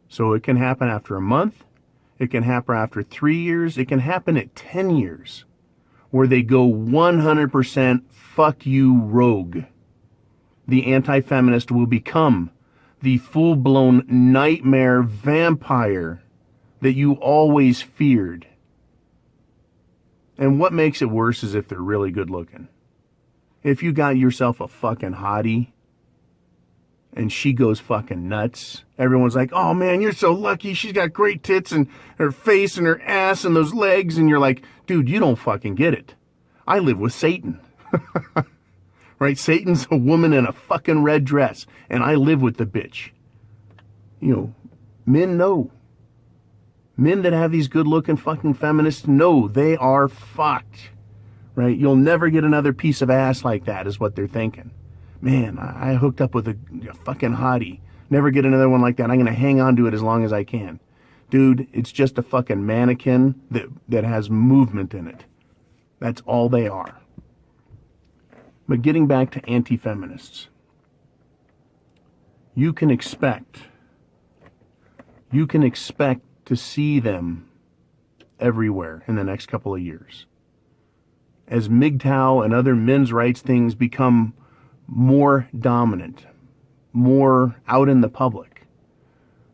So it can happen after a month. It can happen after 3 years. It can happen at 10 years where they go 100% fuck you rogue. The anti-feminist will become the full-blown nightmare vampire that you always feared. And what makes it worse is if they're really good looking. If you got yourself a fucking hottie and she goes fucking nuts, everyone's like, oh man, you're so lucky. She's got great tits and her face and her ass and those legs. And you're like, dude, you don't fucking get it. I live with Satan. Right? Satan's a woman in a fucking red dress, and I live with the bitch. You know, men know. Men that have these good-looking fucking feminists know they are fucked. Right? You'll never get another piece of ass like that, is what they're thinking. Man, I hooked up with a fucking hottie. Never get another one like that. I'm going to hang on to it as long as I can. Dude, it's just a fucking mannequin that has movement in it. That's all they are. But getting back to anti-feminists, you can expect to see them everywhere in the next couple of years. As Mgtow and other men's rights things become more dominant, more out in the public,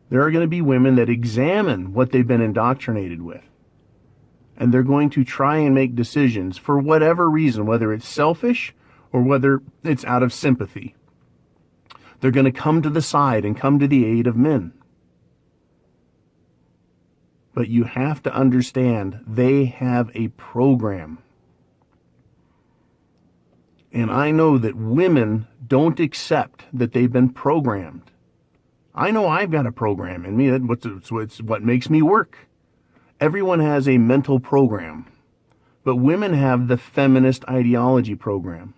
there are going to be women that examine what they've been indoctrinated with. And they're going to try and make decisions for whatever reason, whether it's selfish or whether it's out of sympathy. They're going to come to the side and come to the aid of men. But you have to understand they have a program. And I know that women don't accept that they've been programmed. I know I've got a program in me. It's what makes me work. Everyone has a mental program. But women have the feminist ideology program.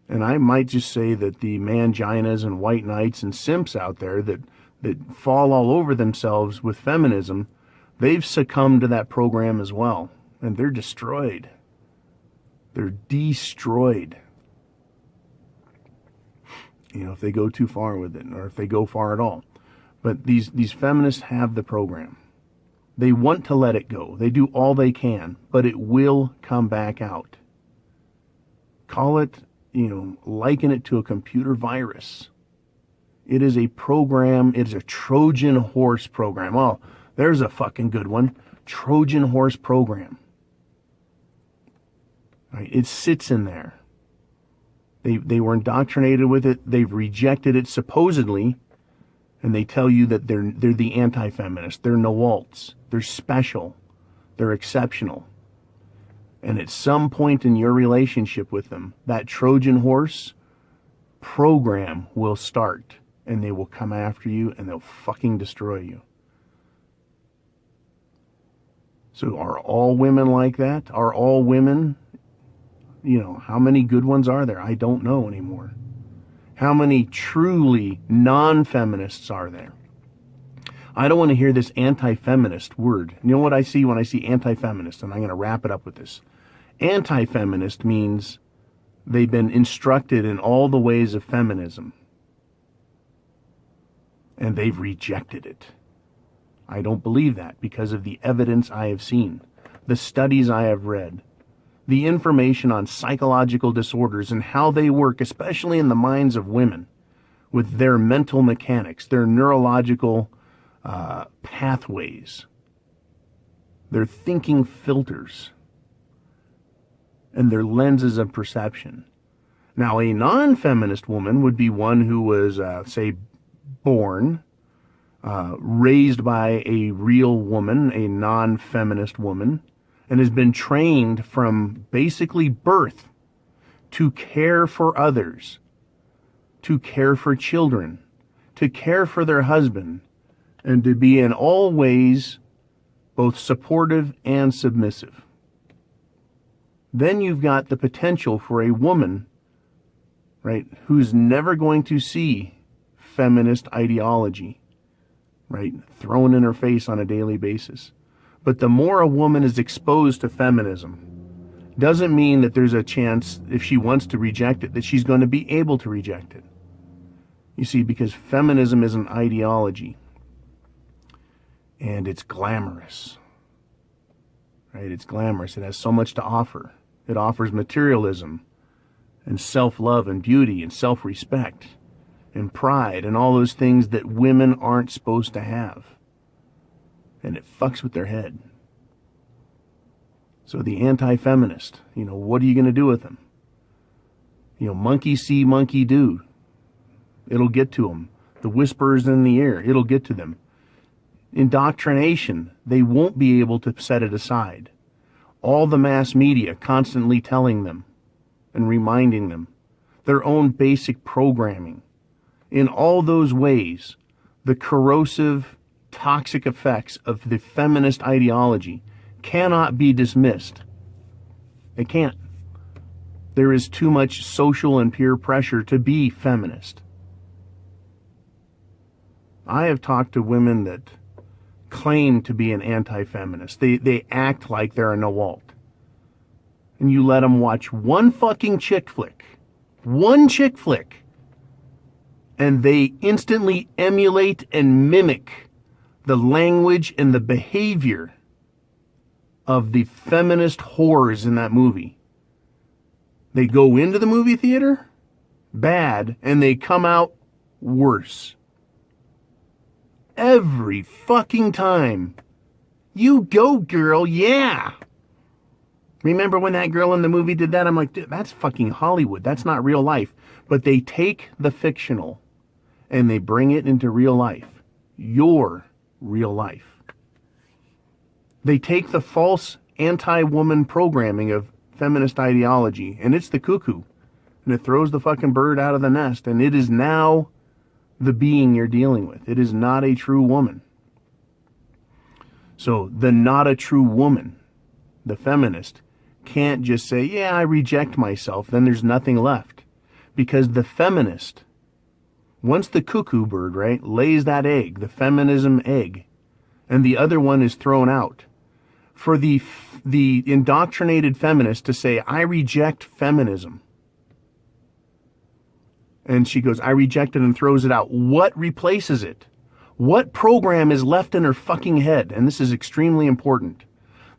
And I might just say that the manginas and white knights and simps out there that fall all over themselves with feminism, they've succumbed to that program as well. And they're destroyed. They're destroyed. You know, if they go too far with it, or if they go far at all. But these feminists have the program. They want to let it go. They do all they can, but it will come back out. Call it, liken it to a computer virus. It is a program. It is a Trojan horse program. Oh, there's a fucking good one. Trojan horse program. Right? It sits in there. They were indoctrinated with it. They've rejected it supposedly, and they tell you that they're the anti-feminist. They're no-waltz. They're special. They're exceptional. And at some point in your relationship with them, that Trojan horse program will start, and they will come after you, and they'll fucking destroy you. So are all women like that? Are all women, how many good ones are there? I don't know anymore. How many truly non-feminists are there? I don't want to hear this anti-feminist word. You know what I see when I see anti-feminist? And I'm going to wrap it up with this. Anti-feminist means they've been instructed in all the ways of feminism. And they've rejected it. I don't believe that because of the evidence I have seen, the studies I have read, the information on psychological disorders and how they work, especially in the minds of women, with their mental mechanics, their neurological pathways, their thinking filters, and their lenses of perception. Now, a non-feminist woman would be one who was, say, born, raised by a real woman, a non-feminist woman, and has been trained from basically birth to care for others, to care for children, to care for their husband, and to be in all ways both supportive and submissive. Then you've got the potential for a woman, right, who's never going to see feminist ideology, right, thrown in her face on a daily basis. But the more a woman is exposed to feminism, doesn't mean that there's a chance, if she wants to reject it, that she's going to be able to reject it. You see, because feminism is an ideology, and it's glamorous, right? It's glamorous. It has so much to offer. It offers materialism and self-love and beauty and self-respect and pride and all those things that women aren't supposed to have. And it fucks with their head. So the anti-feminist, what are you going to do with them? Monkey see, monkey do. It'll get to them. The whispers in the ear, it'll get to them. Indoctrination, they won't be able to set it aside. All the mass media constantly telling them and reminding them. Their own basic programming. In all those ways, the corrosive, toxic effects of the feminist ideology cannot be dismissed. It can't. There is too much social and peer pressure to be feminist. I have talked to women that claim to be an anti-feminist. They act like they're a Nawalt. And you let them watch one fucking chick flick. One chick flick. And they instantly emulate and mimic the language and the behavior of the feminist whores in that movie. They go into the movie theater bad, and they come out worse. Every fucking time. You go, girl, yeah. Remember when that girl in the movie did that? I'm like, dude, that's fucking Hollywood. That's not real life. But they take the fictional and they bring it into real life. Your real life. They take the false anti-woman programming of feminist ideology, and it's the cuckoo. And it throws the fucking bird out of the nest, and it is now the being you're dealing with. It is not a true woman. So the not a true woman, the feminist, can't just say, yeah, I reject myself, then there's nothing left. Because the feminist, once the cuckoo bird, right, lays that egg, the feminism egg, and the other one is thrown out, for the indoctrinated feminist to say, I reject feminism. And she goes, I reject it, and throws it out. What replaces it? What program is left in her fucking head? And this is extremely important.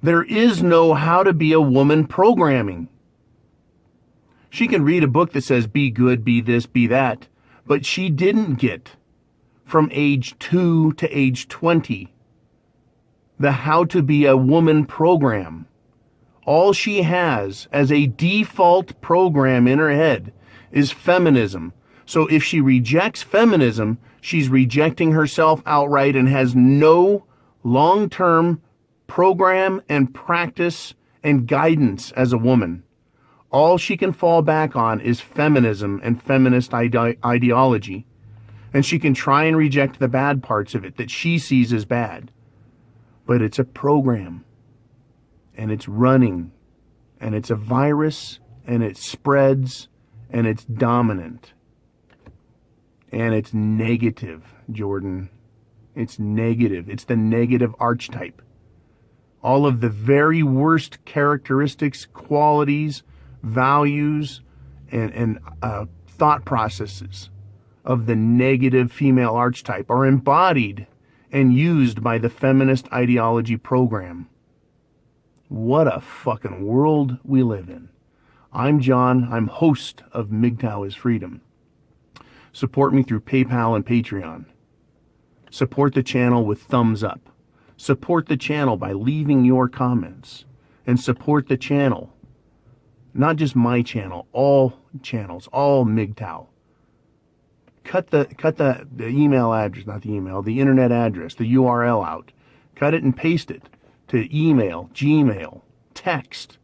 There is no how to be a woman programming. She can read a book that says be good, be this, be that, but she didn't get from age 2 to age 20 the how to be a woman program. All she has as a default program in her head is feminism. So if she rejects feminism, she's rejecting herself outright and has no long-term program and practice and guidance as a woman. All she can fall back on is feminism and feminist ideology. And she can try and reject the bad parts of it that she sees as bad. But it's a program. And it's running. And it's a virus. And it spreads. And it's dominant. And it's negative, Jordan. It's negative. It's the negative archetype. All of the very worst characteristics, qualities, values, and thought processes of the negative female archetype are embodied and used by the feminist ideology program. What a fucking world we live in. I'm John. I'm host of Mgtow is Freedom. Support me through PayPal and Patreon. Support the channel with thumbs up. Support the channel by leaving your comments. And support the channel. Not just my channel, all channels, all Mgtow. Cut the email address, not the email, the internet address, the URL out. Cut it and paste it to email, Gmail, text,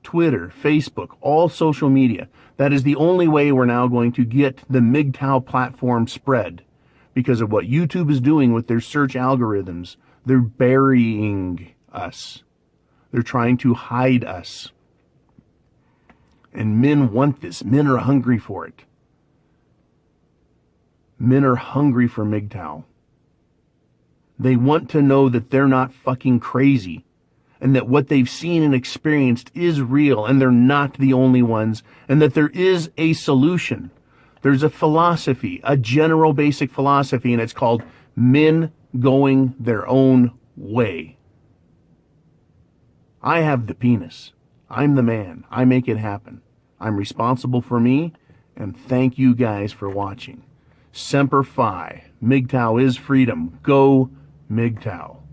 Twitter, Facebook, all social media. That is the only way we're now going to get the Mgtow platform spread. Because of what YouTube is doing with their search algorithms. They're burying us. They're trying to hide us. And men want this. Men are hungry for it. Men are hungry for Mgtow. They want to know that they're not fucking crazy. And that what they've seen and experienced is real. And they're not the only ones. And that there is a solution. There's a philosophy, a general basic philosophy, and it's called men going their own way. I have the penis. I'm the man. I make it happen. I'm responsible for me, and thank you guys for watching. Semper Fi. Mgtow is freedom. Go Mgtow.